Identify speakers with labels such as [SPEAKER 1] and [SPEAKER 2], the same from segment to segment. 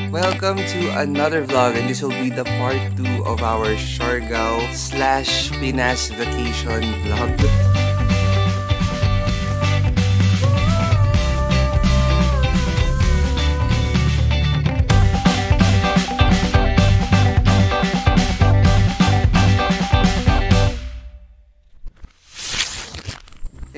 [SPEAKER 1] Welcome to another vlog, and this will be the part 2 of our Siargao/Pinas vacation vlog.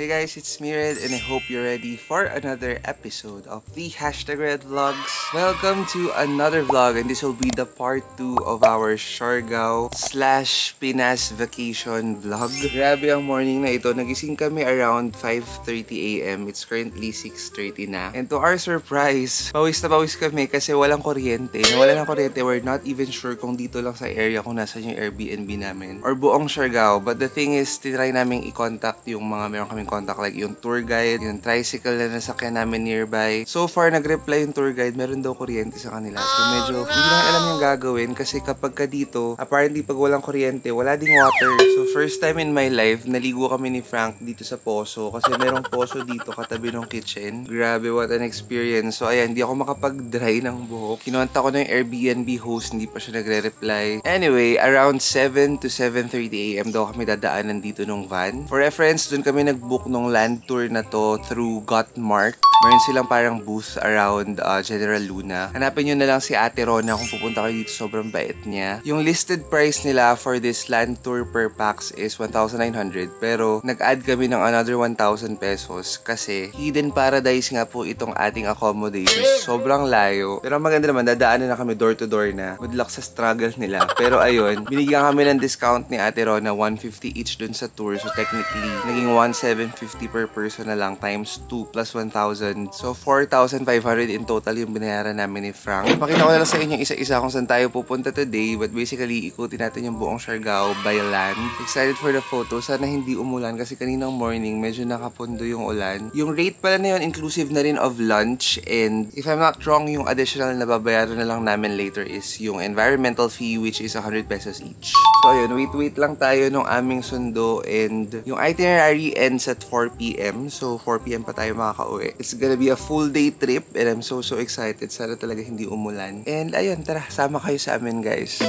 [SPEAKER 1] Hey guys, it's Mired and I hope you're ready for another episode of the #Red Vlogs. Welcome to another vlog, and this will be the part 2 of our Siargao/Pinas vacation vlog. Grabe ang morning na ito. Nagising kami around 5:30 AM. It's currently 6:30 na. And to our surprise, pawis na pawis kami kasi walang kuryente. Nawala ng kuryente, we're not even sure kung dito lang sa area kung nasa yung Airbnb namin or buong Siargao. But the thing is, tinry namin i-contact yung mga meron kaming contact, like yung tour guide, yung tricycle na nasakyan namin nearby. So far, nag-reply yung tour guide, meron daw kuryente sa kanila. So medyo hindi na alam yung gagawin kasi kapag ka dito, apparently pag walang kuryente, wala ding water. So first time in my life, naligo kami ni Frank dito sa poso kasi merong poso dito katabi ng kitchen. Grabe, what an experience. So ayan, hindi ako makapag-dry ng buhok. Kinonta ko na yung Airbnb host, hindi pa siya nagre-reply. Anyway, around 7 to 7:30 AM daw kami dadaanan dito nung van. For reference, dun kami nag-book nung land tour na to through Gotmart. Meron silang parang booth around General Luna. Hanapin nyo na lang si Ate Rona kung pupunta kayo dito, sobrang bait niya. Yung listed price nila for this land tour per pax is 1,900, pero nag-add kami ng another 1,000 pesos kasi hidden paradise nga po itong ating accommodation. Sobrang layo. Pero maganda naman, dadaanan na kami door to door na. Good luck sa struggle nila. Pero ayun, binigyan kami ng discount ni Ate Rona, 150 each dun sa tour. So technically, naging 1,750 per person na lang times 2 plus 1,000. So 4,500 in total yung binayaran namin ni Frank. Pakita ko na lang sa inyo isa-isa kung saan tayo pupunta today, but basically ikutin natin yung buong Siargao by land. Excited for the photo. Sana hindi umulan kasi kaninang morning medyo nakapundo yung ulan. Yung rate pala na yun inclusive na rin of lunch, and if I'm not wrong, yung additional na babayaran na lang namin later is yung environmental fee, which is 100 pesos each. So ayun, wait lang tayo nung aming sundo, and yung itinerary ends at 4 PM. So 4 PM pa tayo makaka-uwi. It's gonna be a full day trip and I'm so excited. Sana talaga hindi umulan. And ayun, tara, sama kayo sa amin guys.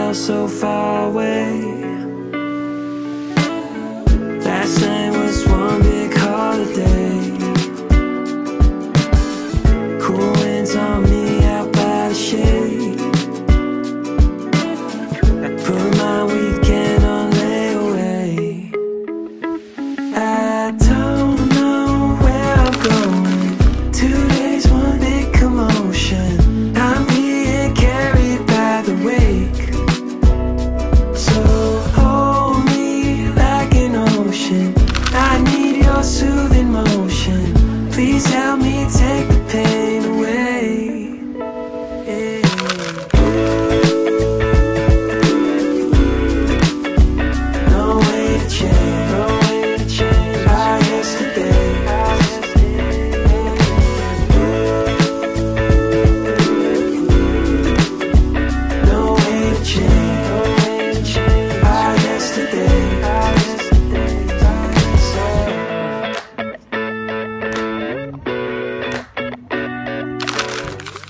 [SPEAKER 1] So far away. Last night was one big holiday. Cool winds on me out by the shade. Put my weekend on layaway. I don't know where I'm going. 2 days, one big commotion. I'm being carried by the wake. So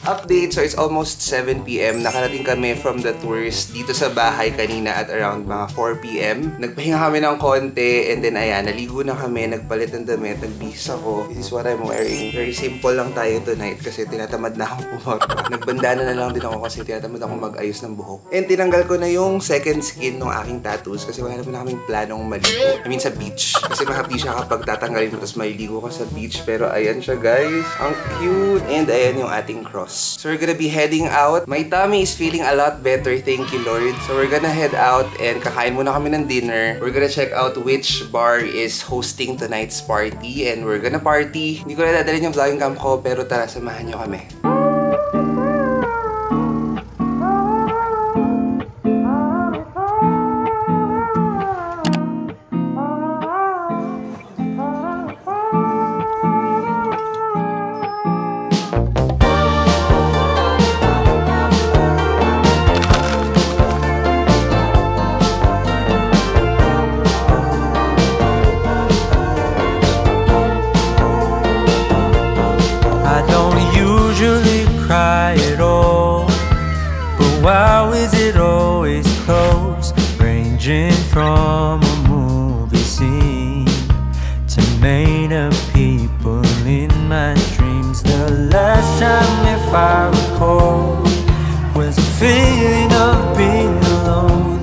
[SPEAKER 1] Update, so it's almost 7 p.m. Nakarating kami from the tours dito sa bahay kanina at around mga 4 p.m. Nagpahinga kami ng konti and then ayan, naligo na kami, nagpalit ng damit, nagbihis ako. This is what I'm wearing. Very simple lang tayo tonight kasi tinatamad na akong pumorma. Nagbandana na lang din ako kasi tinatamad akong mag-ayos ng buhok. And tinanggal ko na yung second skin ng aking tattoos kasi wala naman na kaming planong maligo. I mean sa beach. Kasi mahappy siya kapag tatanggalin mo tapos maliligo ka sa beach. Pero ayan siya guys. Ang cute. And ayan yung ating cross. So we're gonna be heading out. My tummy is feeling a lot better, thank you Lord. So we're gonna head out and kakain muna kami ng dinner. We're gonna check out which bar is hosting tonight's party and we're gonna party. Hindi ko na dadalhin yung vlogging cam ko pero tara, samahan nyo kami.
[SPEAKER 2] Why is it always close, ranging from a movie scene to made up people in my dreams? The last time, if I recall, was a feeling of being alone.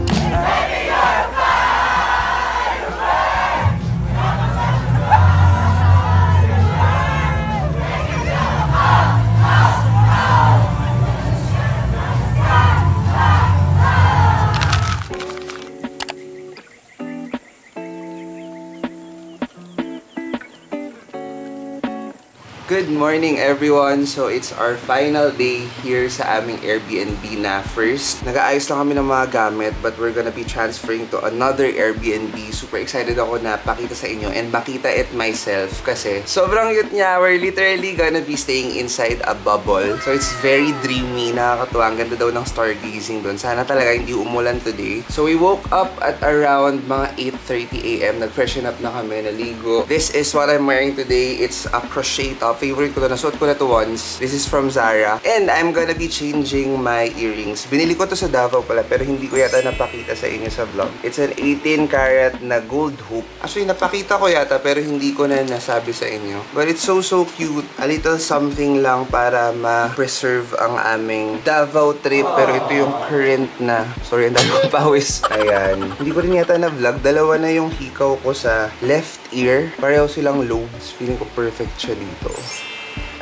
[SPEAKER 1] Good morning everyone! So it's our final day here sa aming Airbnb na first. Nag-aayos lang kami ng mga gamit but we're gonna be transferring to another Airbnb. Super excited ako na pakita sa inyo and makita it myself kasi sobrang cute niya. We're literally gonna be staying inside a bubble. So it's very dreamy, nakakatuwa. Ang ganda daw ng stargazing doon. Sana talaga hindi umulan today. So we woke up at around mga 8:30 AM. Nag-freshen up na kami, naligo. This is what I'm wearing today. It's a crochet top. Favorite ko to, nasuot ko na to once. This is from Zara. And I'm gonna be changing my earrings. Binili ko to sa Davao pala, pero hindi ko yata napakita sa inyo sa vlog. It's an 18 karat na gold hoop. Actually, napakita ko yata, pero hindi ko na nasabi sa inyo. But it's so cute. A little something lang para ma-preserve ang aming Davao trip. Pero ito yung current na. Sorry, ang dami ko pawis. Ayan. Hindi ko rin yata na vlog. Dalawa na yung hikaw ko sa left ear. Pareho silang lobes. Feeling ko perfect siya dito.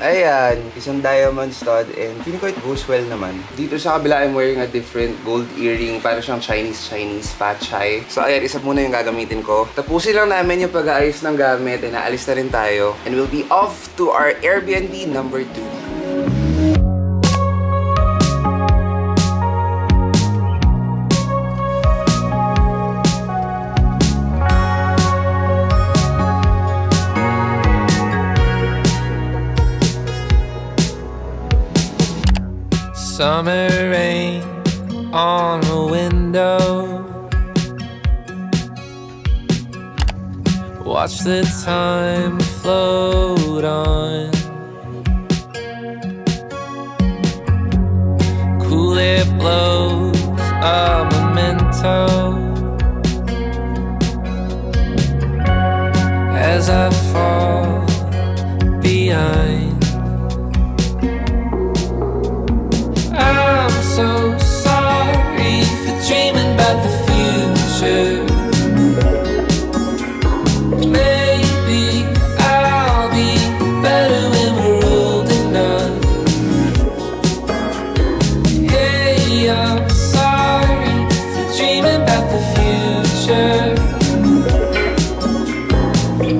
[SPEAKER 1] Ayan, isang diamond stud and feeling ko it goes well naman. Dito sa kabila, I'm wearing a different gold earring. Para siyang Chinese fat chai. So ayan, isa muna yung gagamitin ko. Tapusin lang namin yung pag-aayos ng gamit and naalis na rin tayo. And we'll be off to our Airbnb number 2.
[SPEAKER 2] Summer rain on the window. Watch the time float on. Cool air blows a memento as I fall behind. I'm so sorry for dreaming about the future. Maybe I'll be better when we're old enough. Hey, I'm sorry for dreaming about the future. You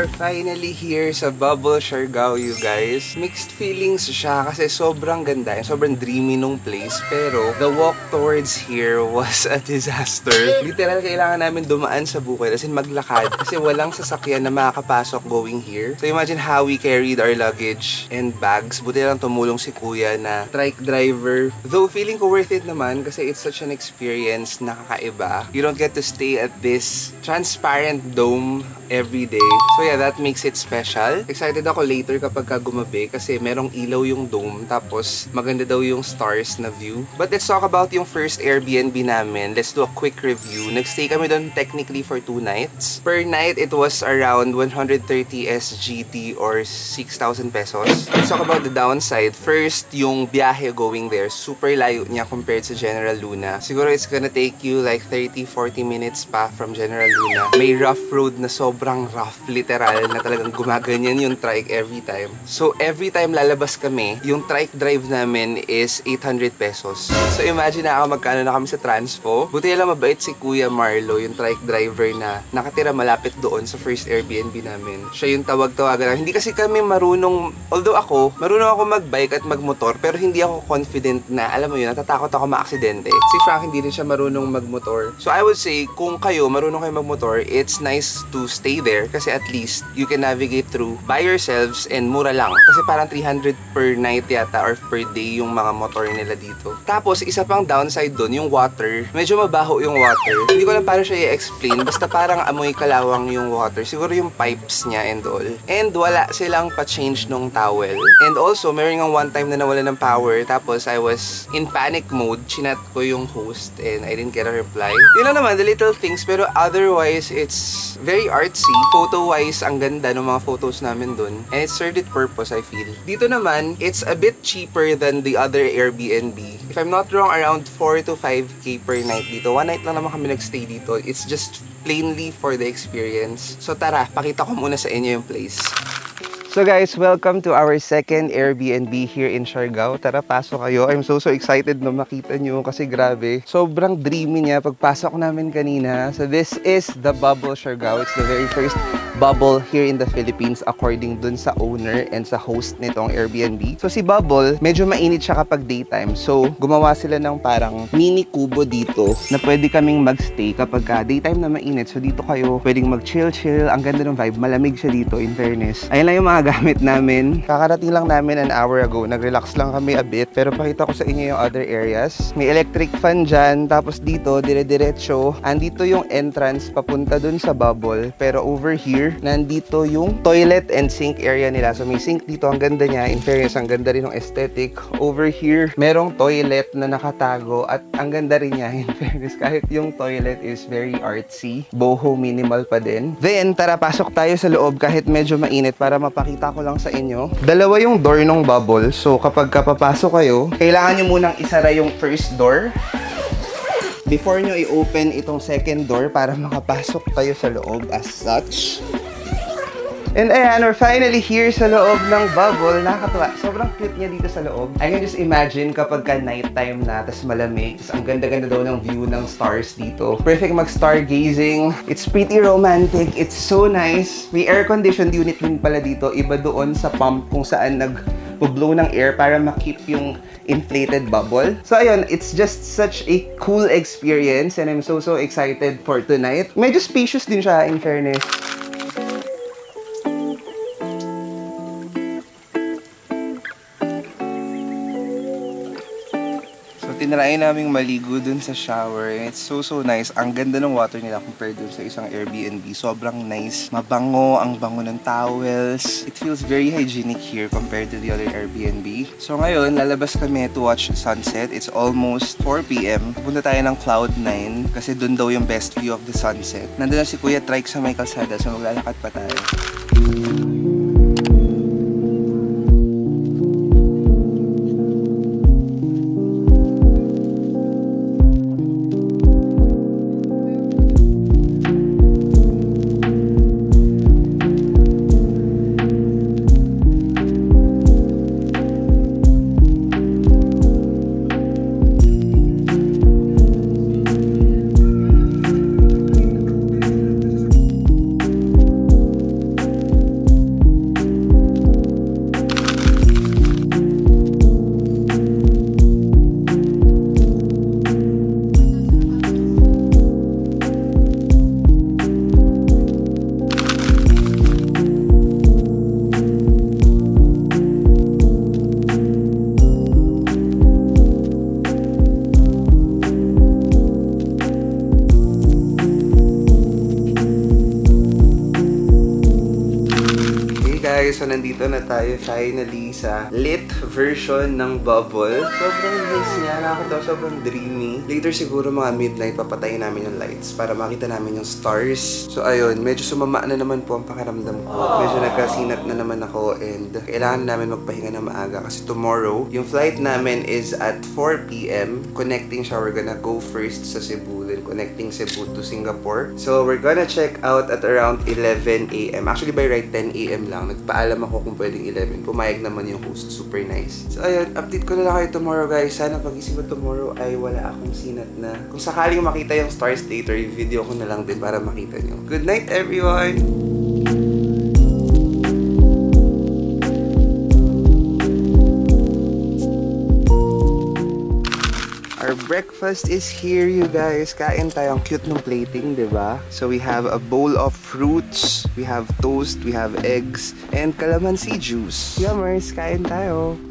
[SPEAKER 1] are finally here sa Bubble Siargao, you guys. Mixed feelings siya kasi sobrang ganda. Sobrang dreamy nung place. Pero the walk towards here was a disaster. Literal, kailangan namin dumaan sa bukid as in maglakad kasi walang sasakyan na makakapasok going here. So imagine how we carried our luggage and bags. Buti lang tumulong si kuya na trike driver. Though feeling ko worth it naman kasi it's such an experience na kakaiba. You don't get to stay at this transparent dome every day. So yeah, that makes it special. Excited ako later kapag gumabi kasi merong ilaw yung dome tapos maganda daw yung stars na view. But let's talk about yung first Airbnb namin. Let's do a quick review. Nagstay kami doon technically for 2 nights. Per night, it was around 130 SGD or 6,000 pesos. Let's talk about the downside. First, yung biyahe going there. Super layo niya compared sa General Luna. Siguro it's gonna take you like 30-40 minutes pa from General Luna. May rough road na sobrang rough, literal, na talagang gumaganyan yung trike every time. So, every time lalabas kami, yung trike drive namin is 800 pesos. So, imagine na magkano na kami sa transpo. Buti lang mabait si Kuya Marlo, yung trike driver na nakatira malapit doon sa first Airbnb namin. Siya yung tawag-tawagan. Hindi kasi kami marunong, although marunong ako magbike at magmotor, pero hindi ako confident na, alam mo yun, natatakot ako maaksidente. Si Frank hindi rin siya marunong magmotor. So, I would say, kung kayo marunong kayo magmotor, it's nice to stay there kasi at least you can navigate through by yourselves and mura lang. Kasi parang 300 per night yata or per day yung mga motor nila dito. Tapos, isa pang downside doon, yung water. Medyo mabaho yung water. Hindi ko lang paano siya i-explain. Basta parang amoy kalawang yung water. Siguro yung pipes niya and all. And wala silang pa-change nung towel. And also, meron nga one time na nawala ng power. Tapos, I was in panic mode. Chinat ko yung host and I didn't get a reply. Yun lang naman, the little things. Pero otherwise, it's very artsy. Photo-wise, ang ganda ng mga photos namin dun. And it served its purpose, I feel. Dito naman, it's a bit cheaper than the other Airbnb. If I'm not wrong, around 4 to 5K per night dito. One night lang naman kami nagstay dito. It's just plainly for the experience. So tara, pakita ko muna sa inyo yung place. So guys, welcome to our second Airbnb here in Siargao. Tara, pasok kayo. I'm so excited na makita nyo kasi grabe. Sobrang dreamy niya pagpasok namin kanina. So this is the Bubble Siargao. It's the very first bubble here in the Philippines according dun sa owner and sa host nitong Airbnb. So si Bubble, medyo mainit siya kapag daytime. So gumawa sila ng parang mini kubo dito na pwede kaming magstay kapag daytime na mainit. So dito kayo pwedeng mag-chill-chill. Ang ganda ng vibe. Malamig siya dito in fairness. Ayun lang yung mga gamit namin. Kakarating lang namin an hour ago. Nag-relax lang kami a bit. Pero pakita ko sa inyo yung other areas. May electric fan dyan. Tapos dito, dire-diretso. Andito yung entrance papunta dun sa bubble. Pero over here, nandito yung toilet and sink area nila. So may sink dito. Ang ganda niya. In fairness, ang ganda rin ng aesthetic. Over here, merong toilet na nakatago. At ang ganda rin niya. In fairness, kahit yung toilet is very artsy. Boho minimal pa din. Then, tara, pasok tayo sa loob kahit medyo mainit para mapakita ko lang sa inyo. Dalawa yung door ng bubble. So, kapag papasok kayo, kailangan nyo munang isara yung first door before nyo i-open itong second door para makapasok kayo sa loob as such. And ayan, we're finally here sa loob ng bubble. Nakakatuwa. Sobrang cute niya dito sa loob. I can just imagine kapag ka nighttime na, tas malamig. Tas ang ganda-ganda daw ng view ng stars dito. Perfect mag-stargazing. It's pretty romantic. It's so nice. May air-conditioned unit din pala dito. Iba doon sa pump kung saan nag-blow ng air para makip yung inflated bubble. So ayun, it's just such a cool experience and I'm so excited for tonight. Medyo spacious din siya in fairness. Tinalain naming maligo dun sa shower. It's so nice. Ang ganda ng water nila compared dun sa isang Airbnb. Sobrang nice. Mabango. Ang bango ng towels. It feels very hygienic here compared to the other Airbnb. So ngayon, lalabas kami to watch sunset. It's almost 4 PM. Punta tayo ng Cloud9 kasi dun daw yung best view of the sunset. Nandun na si Kuya Trike sa may kalsada. So maglalakad pa tayo. guys, so nandito na tayo finally sa lit version ng Bubble. Sobrang nice niya, nakakatawa, sobrang dreamy. Later siguro mga midnight, papatayin namin yung lights para makita namin yung stars. So ayun, medyo sumama na naman po ang pakiramdam ko. Medyo nagkasinat na naman ako and kailangan namin magpahinga na maaga kasi tomorrow, yung flight namin is at 4 p.m. Connecting siya, we're gonna go first sa Cebu, then connecting Cebu to Singapore. So we're gonna check out at around 11 a.m. Actually by right 10 a.m. lang. Nagpaalam ako kung pwedeng 11. Pumayag naman yung host. Super nice. So ayun, update ko na lang kayo tomorrow guys. Sana pag-isip ko tomorrow ay wala akong sinat na. Kung sakaling makita yung stars later, i-video ko na lang din para makita nyo. Good night everyone! Our breakfast is here, you guys. Kain tayo. Ang cute ng plating, diba? So we have a bowl of fruits, we have toast, we have eggs, and calamansi juice. Yummers, kain tayo.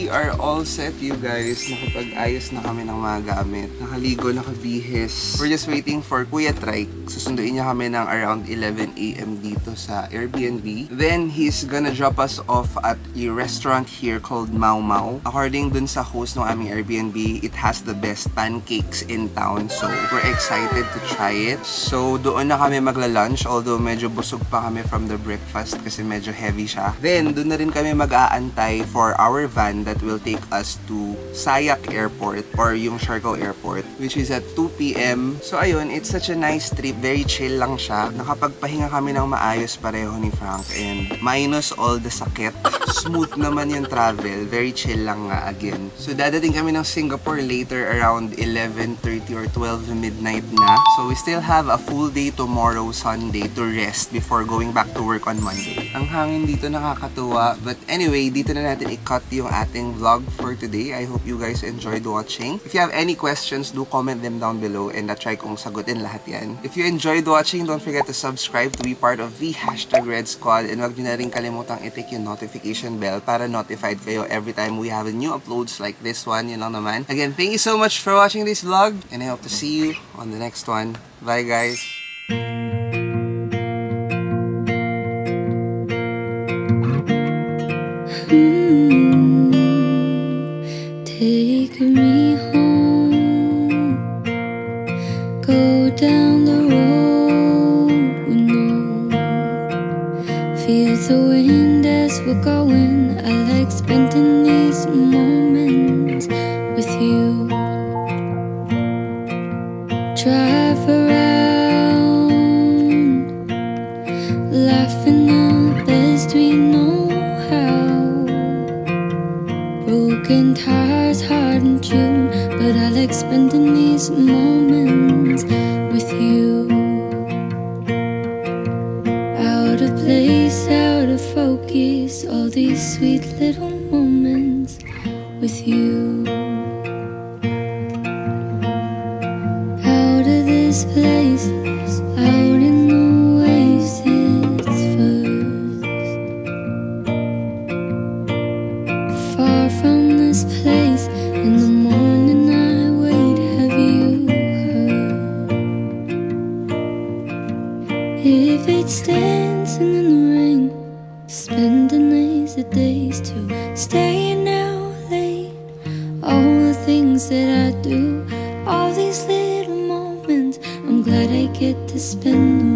[SPEAKER 1] Are all set, you guys. Nakapag-ayos na kami ng mga gamit. Nakaligo, nakabihis. We're just waiting for Kuya Trike. Susunduin niya kami ng around 11 a.m. dito sa Airbnb. Then, he's gonna drop us off at a restaurant here called Mau Mau. According dun sa host ng aming Airbnb, it has the best pancakes in town. So, we're excited to try it. So, doon na kami magla-lunch. Although, medyo busog pa kami from the breakfast kasi medyo heavy siya. Then, doon na rin kami mag-aantay for our van that will take us to Sayak Airport or yung Siargao Airport, which is at 2 p.m. So ayun, it's such a nice trip. Very chill lang siya. Nakapagpahinga kami ng maayos pareho ni Frank and minus all the sakit. Smooth naman yung travel. Very chill lang nga again. So dadating kami ng Singapore later around 11:30 or 12 midnight na. So we still have a full day tomorrow, Sunday, to rest before going back to work on Monday. Ang hangin dito nakakatuwa. But anyway, dito na natin i-cut yung ating vlog for today. I hope you guys enjoyed watching. If you have any questions, do comment them down below and try kong sagutin lahat yan. If you enjoyed watching, don't forget to subscribe to be part of the #Red Squad and wag nyo na rin kalimutang i-tick yung notification bell para notified kayo every time we have a new uploads like this one. Yun lang naman. Again, thank you so much for watching this vlog and I hope to see you on the next one. Bye guys!
[SPEAKER 3] Take me home, go down the road we know. Feel the wind as we're going. I like spending these moments with you. Drive around, laughing the best we know how. Broken tires, hard in June, but I like spending these moments with you. Out of place, out of focus, all these sweet little moments with you. Out of this place, out in the waves, it's first. Far from this place, in the morning I wait, have you heard? If it's dancing in the rain, spending lazy days to staying out late, all the things that I do, all these little moments, I'm glad I get to spend them